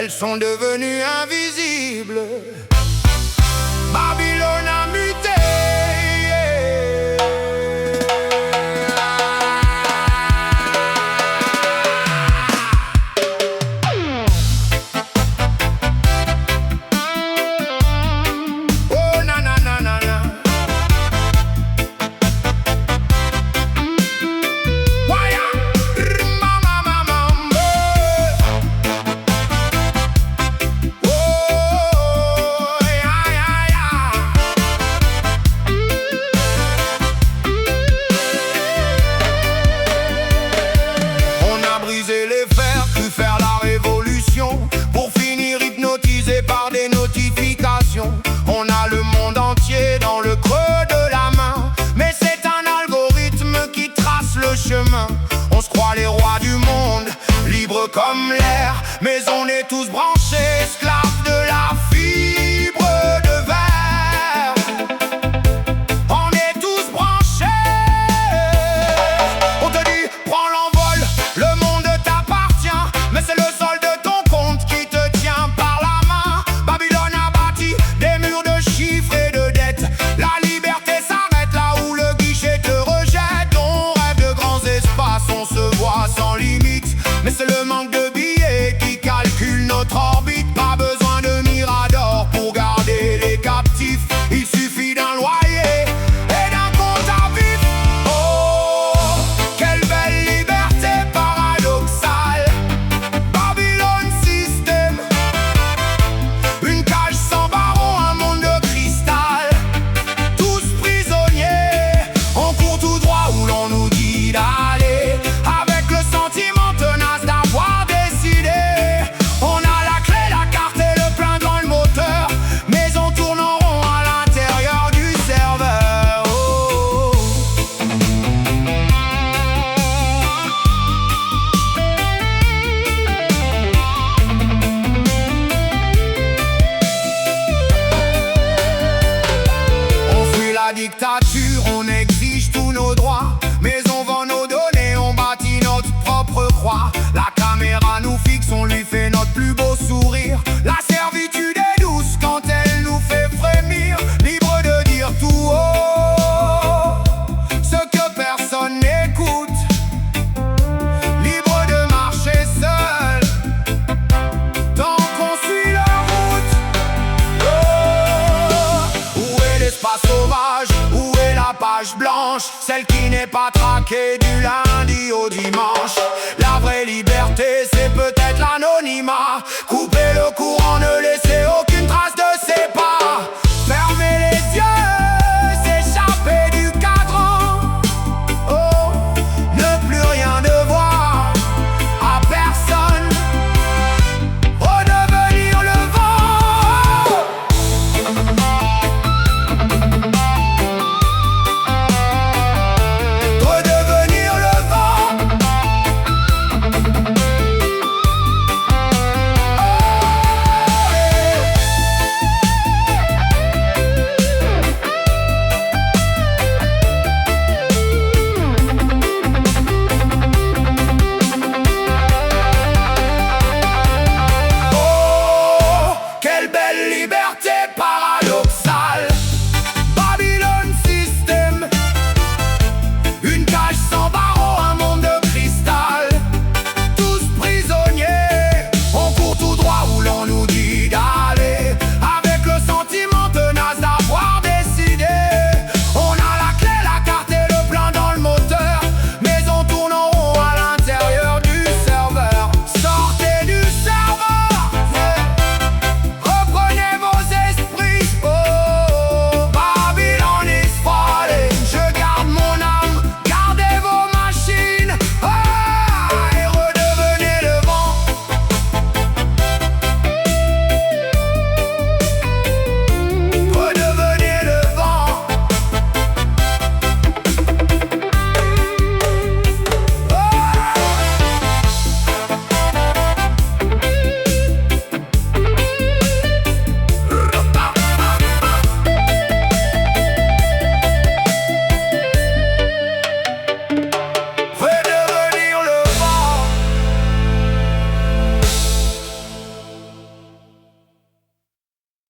elles sont devenues invisibles. Babylone a muté. Oh na na na na na. Waya, mama mama. Oh ya ya ya. On a brisé les fers, cru faire la révolution, pour finir hypnotisé par des notifications. On a le monde entier dans le creux de la main, mais c'est un algorithme qui trace le chemin. On se croit les rois du monde, libres comme l'air, mais on est tous branchés, esclaves de la fibre de verre. On est tous branchés. On te dit, prends l'envol, le monde t'appartient, mais c'est le sol de ton compte qui te tient par la main. Babylone a bâti des murs de chiffres et de dettes. La liberté s'arrête là où le guichet te rejette. On rêve de grands espaces, on se voit sans limite, mais c'est le manque de billets qui calcule notre orbite. Pas besoin de mirador pour garder les captifs, il suffit d'un loyer et d'un compte à vif. Oh, quelle belle liberté paradoxale. Babylone System, une cage sans barreaux, un monde de cristal. Tous prisonniers, on court tout droit où l'on nous dit d'aller, avec le sentiment tenace d'avoir décidé. On a la clé, la carte et le plein dans le moteur, mais on tourne en rond à l'intérieur du serveur. Oh. On fuit la dictature, on exige tous nos droits, mais on vend nos données, on bâtit notre propre croix. La caméra nous fixe, on lui fait notre plus beau sourire. La servitude est douce quand elle nous fait frémir, libre de dire tout haut ce que personne n'écoute, libre de marcher seul tant qu'on suit leur route. Oh, où est l'espace sauvage? Où est la page blanche? Celle qui n'est pas traquée du lundi au dimanche. La vraie liberté, c'est peut-être l'anonymat.